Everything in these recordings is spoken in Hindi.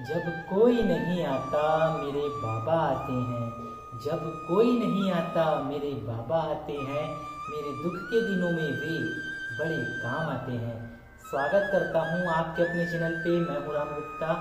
जब कोई नहीं आता मेरे बाबा आते हैं। जब कोई नहीं आता मेरे बाबा आते हैं। मेरे दुख के दिनों में वे बड़े काम आते हैं। स्वागत करता हूँ आपके अपने चैनल पे। मैं हूँ राम गुप्ता।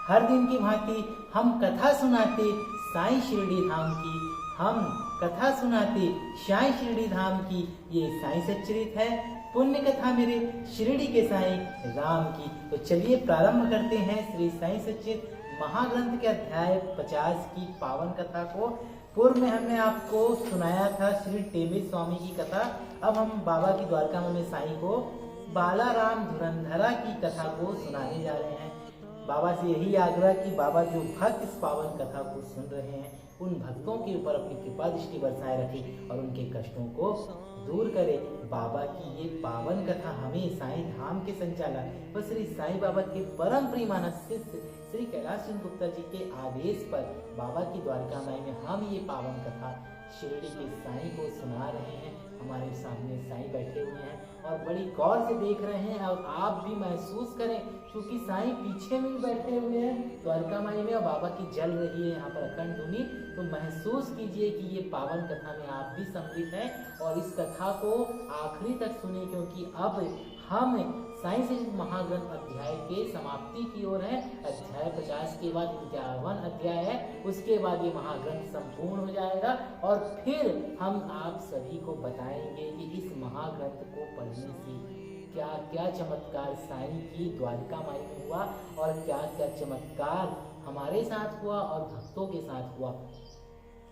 हर दिन की भांति हम कथा सुनाते साईं शिरडी धाम की। हम कथा सुनाते साईं शिरडी धाम की। ये साईं सच्चरित है, पुण्य कथा मेरे शिरडी के साईं राम की। तो चलिए प्रारंभ करते हैं श्री साईं सच्चित महाग्रंथ के अध्याय 50 की पावन कथा को। पूर्व में हमने आपको सुनाया था श्री टेमी स्वामी की कथा। अब हम बाबा की द्वारका में साईं को बालाराम धुरंधरा की कथा को सुनाने जा रहे हैं। बाबा से यही आग्रह कि बाबा जो भक्त इस पावन कथा को सुन रहे हैं उन भक्तों के ऊपर अपनी कृपा दृष्टि बरसाए रखे और उनके कष्टों को दूर करे। बाबा की ये पावन कथा हमें साईं धाम के संचालक व श्री साईं बाबा के परम प्रियमानस शिष्य श्री कैलाश चंद्र गुप्ता जी के आदेश पर बाबा की द्वारका माई में हम ये पावन कथा शिरडी के साईं को सुना रहे हैं। हमारे सामने साईं बैठे हुए हैं और बड़ी गौर से देख रहे हैं और आप भी महसूस करें क्योंकि साईं पीछे में भी बैठे हुए हैं द्वारका माई में और बाबा की जल रही है यहाँ पर अखंड धुनी। तो महसूस कीजिए कि ये पावन कथा में आप भी सम्मिलित हैं और इस कथा को आखिरी तक सुने क्योंकि अब हम साईं सच्चित महाग्रंथ अध्याय के समाप्ति की ओर है। अध्याय 50 के बाद 51 अध्याय है, उसके बाद ये महाग्रंथ संपूर्ण हो जाएगा और फिर हम आप सभी को बताएंगे कि इस महाग्रंथ को पढ़ने से क्या क्या चमत्कार साईं की द्वारका माई में हुआ और क्या क्या चमत्कार हमारे साथ हुआ और भक्तों के साथ हुआ।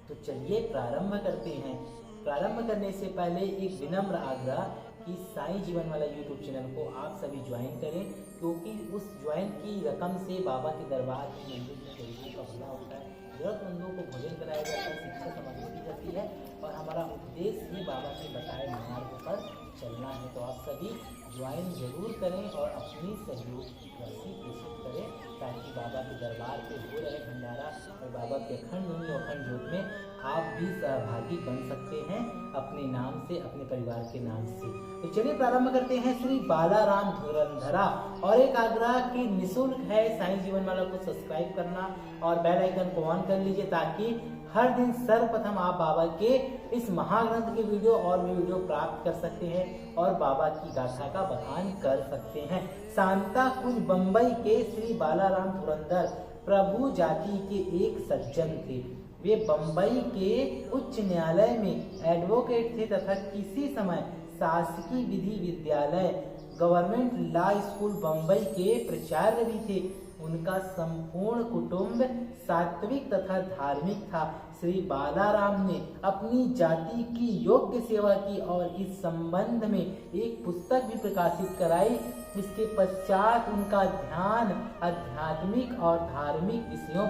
तो चलिए प्रारंभ करते हैं। प्रारंभ करने से पहले एक विनम्र आग्रह कि साईं जीवन वाला यूट्यूब चैनल को आप सभी ज्वाइन करें क्योंकि उस ज्वाइन की रकम से बाबा के दरबार की मंदिर में गरीबों का भला होता है, जरूरतमंदों को भोजन कराया जाता है, शिक्षा सामग्री दी जाती है और हमारा उद्देश्य ही बाबा के बताए मार्ग पर चलना है। तो आप सभी ज्वाइन जरूर करें और अपनी सहयोग की राशि प्रेषित करें ताकि बाबा के दरबार पे हो रहे भंडारा और बाबा के अखंड धुनी और अखंड ज्योत में आप भी सहभागी बन सकते हैं अपने नाम से, अपने परिवार के नाम से। तो चलिए प्रारंभ करते हैं श्री बालाराम धुरंधरा। और एक आग्रह कि निःशुल्क है साईं जीवन वाला को सब्सक्राइब करना और बेल आइकन को ऑन कर लीजिए ताकि हर दिन सर्वप्रथम आप बाबा के इस महाग्रंथ के वीडियो और भी वीडियो प्राप्त कर सकते हैं और बाबा की गाथा का बखान कर सकते हैं। सांता कुंज बंबई के श्री बालाराम धुरंधर प्रभु जाति के एक सज्जन थे। वे बंबई के उच्च न्यायालय में एडवोकेट थे तथा किसी समय शासकीय विधि विद्यालय गवर्नमेंट लॉ स्कूल बंबई के प्राचार्य भी थे। उनका संपूर्ण कुटुंब सात्विक तथा धार्मिक था। श्री बालाराम ने अपनी जाति की योग्य सेवा की और इस संबंध में एक पुस्तक भी प्रकाशित कराई। इसके पश्चात उनका ध्यान आध्यात्मिक और धार्मिक विषयों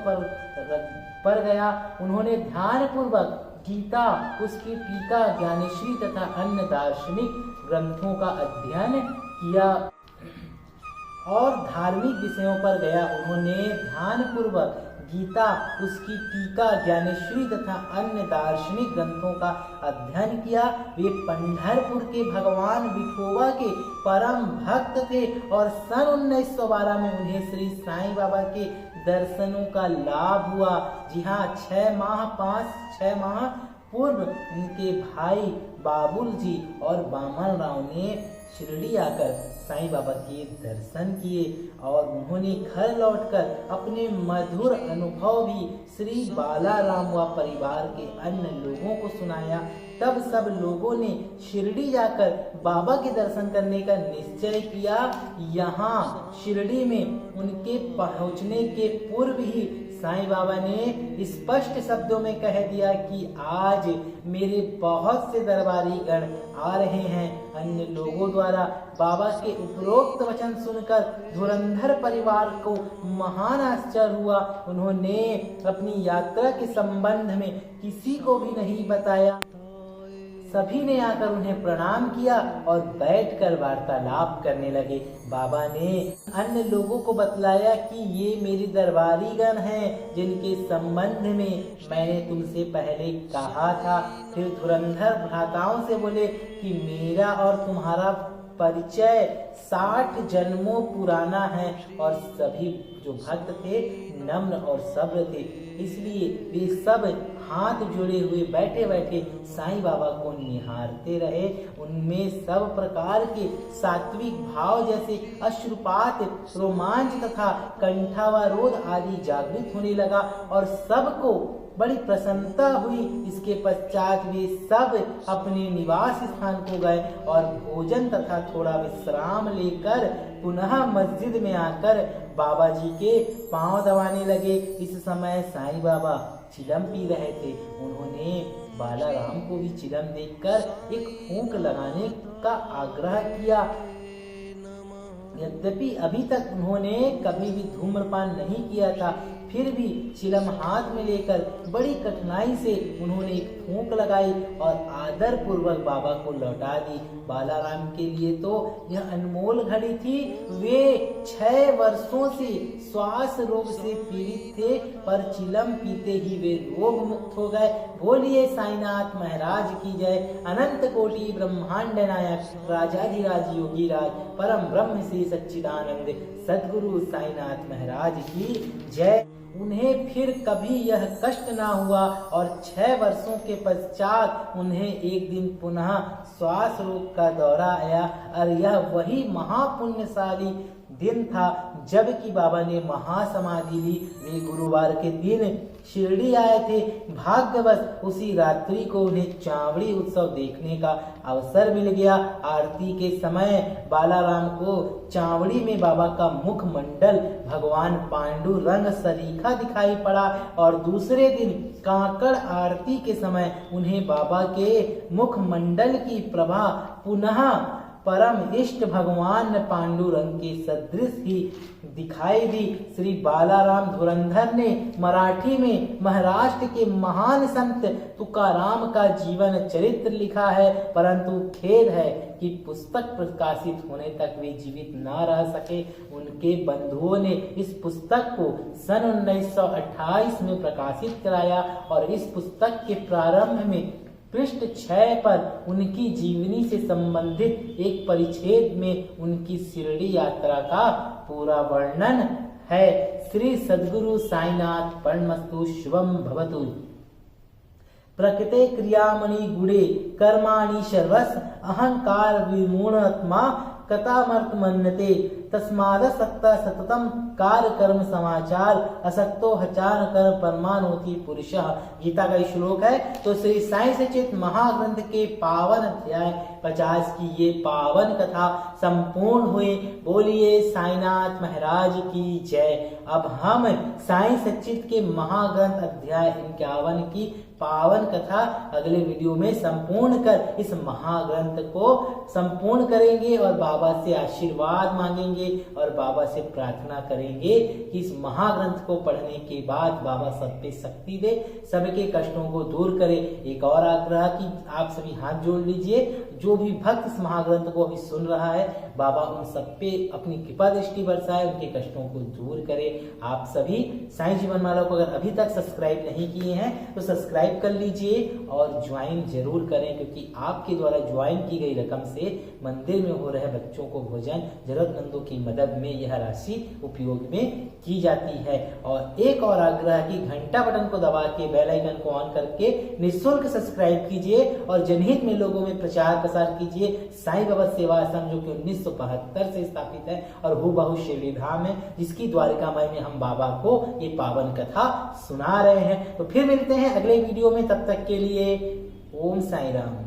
पर गया। उन्होंने ध्यान पूर्वक गीता, उसकी टीका, ज्ञानेश्वरी तथा अन्य दार्शनिक ग्रंथों का अध्ययन किया और धार्मिक विषयों पर गया। उन्होंने ध्यान पूर्वक गीता, उसकी टीका, ज्ञानेश्वरी तथा अन्य दार्शनिक ग्रंथों का अध्ययन किया। वे पंढरपुर के भगवान विठोबा के परम भक्त थे और सन 1912 में उन्हें श्री साईं बाबा के दर्शनों का लाभ हुआ। जी हाँ, 6 माह पूर्व उनके भाई बाबुल जी और बामन राव ने शिरडी आकर साईं बाबा के दर्शन किए और उन्होंने घर लौटकर अपने मधुर अनुभव भी श्री बालाराम व परिवार के अन्य लोगों को सुनाया। तब सब लोगों ने शिरडी जाकर बाबा के दर्शन करने का निश्चय किया। यहाँ शिरडी में उनके पहुँचने के पूर्व ही साईं बाबा ने स्पष्ट शब्दों में कह दिया कि आज मेरे बहुत से दरबारी गण आ रहे हैं। अन्य लोगों द्वारा बाबा के उपरोक्त वचन सुनकर धुरंधर परिवार को महान आश्चर्य हुआ। उन्होंने अपनी यात्रा के संबंध में किसी को भी नहीं बताया। सभी ने आकर उन्हें प्रणाम किया और बैठकर वार्तालाप करने लगे। बाबा ने अन्य लोगों को बतलाया कि ये मेरे दरबारी गण हैं जिनके संबंध में मैंने तुमसे पहले कहा था। फिर धुरंधर भ्राताओं से बोले कि मेरा और तुम्हारा परिचय 60 जन्मों पुराना है और सभी जो भक्त थे नम्र और सब्र थे, इसलिए वे सब हाथ जोड़े हुए बैठे बैठे साईं बाबा को निहारते रहे। उनमें सब प्रकार के सात्विक भाव जैसे अश्रुपात, रोमांच तथा कंठावरोध आदि जागृत होने लगा और सबको बड़ी प्रसन्नता हुई। इसके पश्चात वे सब अपने निवास स्थान को गए और भोजन तथा थोड़ा विश्राम लेकर पुनः मस्जिद में आकर बाबा जी के पांव दबाने लगे। इस समय साईं बाबा चिलम पी रहे थे। उन्होंने बालाराम को भी चिलम देखकर एक फूंक लगाने का आग्रह किया। यद्यपि अभी तक उन्होंने कभी भी धूम्रपान नहीं किया था, फिर भी चिलम हाथ में लेकर बड़ी कठिनाई से उन्होंने एक फूंक लगाई और आदर पूर्वक बाबा को लौटा दी। बालाराम के लिए तो यह अनमोल घड़ी थी। वे 6 वर्षों से श्वास रोग से पीड़ित थे, पर चिलम पीते ही वे रोग मुक्त हो गए। बोलिए साईनाथ महाराज की जय। अनंत कोटि ब्रह्मांड नायक राजाधिराज योगीराज परम ब्रह्म श्री सच्चिदानंद सद्गुरु साईनाथ महाराज की जय। उन्हें फिर कभी यह कष्ट ना हुआ और 6 वर्षों के पश्चात उन्हें एक दिन पुनः श्वास रोग का दौरा आया और यह वही महापुण्यशाली दिन था जबकि बाबा ने महासमाधि ली। वे गुरुवार के दिन शिरडी आए थे। भाग्यवश उसी रात्रि को उन्हें चावड़ी उत्सव देखने का अवसर मिल गया। आरती के समय बालाराम को चावड़ी में बाबा का मुखमंडल भगवान पांडुरंग सरीखा दिखाई पड़ा और दूसरे दिन कांकड़ आरती के समय उन्हें बाबा के मुखमंडल की प्रभा पुनः परम इष्ट भगवान पांडुरंग के सदृश ही दिखाई दी। श्री बालाराम धुरंधर ने मराठी में महाराष्ट्र के महान संत तुकाराम का जीवन चरित्र लिखा है, परंतु खेद है कि पुस्तक प्रकाशित होने तक वे जीवित न रह सके। उनके बंधुओं ने इस पुस्तक को सन 1928 में प्रकाशित कराया और इस पुस्तक के प्रारंभ में पृष्ठ 6 पर उनकी जीवनी से संबंधित एक परिच्छेद में उनकी शिरडी यात्रा का पूरा वर्णन है। श्री सद्गुरु साईनाथ प्रणमस्तु शुभम भवतु। प्रकृते क्रियामणि गुणे कर्माणि सर्वस् अहंकार विमूढ़ात्मा कथामर्थ मन्यते तस्मादसक्ता सततम कार्य कर्म समाचार असक्तो हचार कर्म परमानोति पुरुषः। गीता का श्लोक है। तो श्री साईं सचित महाग्रंथ के पावन अध्याय 50 की ये पावन कथा संपूर्ण हुई। बोलिए साईनाथ महाराज की जय। अब हम साईं सचित के महाग्रंथ अध्याय 51 की पावन कथा अगले वीडियो में संपूर्ण कर इस महाग्रंथ को संपूर्ण करेंगे और बाबा से आशीर्वाद मांगेंगे और बाबा से प्रार्थना करेंगे कि इस महाग्रंथ को पढ़ने के बाद बाबा सब पे शक्ति दे, सबके कष्टों को दूर करे। एक और आग्रह कि आप सभी हाथ जोड़ लीजिए। जो भी भक्त इस महाग्रंथ को अभी सुन रहा है, बाबा उन सब पे अपनी कृपा दृष्टि बरसाए, उनके कष्टों को दूर करे। आप सभी साईं जीवन माला को अगर अभी तक सब्सक्राइब नहीं किए हैं तो सब्सक्राइब कर लीजिए और ज्वाइन जरूर करें, क्योंकि आपके द्वारा ज्वाइन की गई रकम से मंदिर में हो रहे बच्चों को भोजन, जरूरतमंदों की मदद में यह राशि उपयोग में की जाती है। और एक और आग्रह कि घंटा बटन को दबा के बेल आइकन को ऑन करके निःशुल्क सब्सक्राइब कीजिए और जनहित में लोगों में प्रचार प्रसार कीजिए। साईं बाबा सेवा आश्रम जो कि 1972 से स्थापित है और हूबहू शिरडी धाम है, जिसकी द्वारिकामाई में हम बाबा को ये पावन कथा सुना रहे हैं। तो फिर मिलते हैं अगले वीडियो में, तब तक के लिए ओम साईं राम।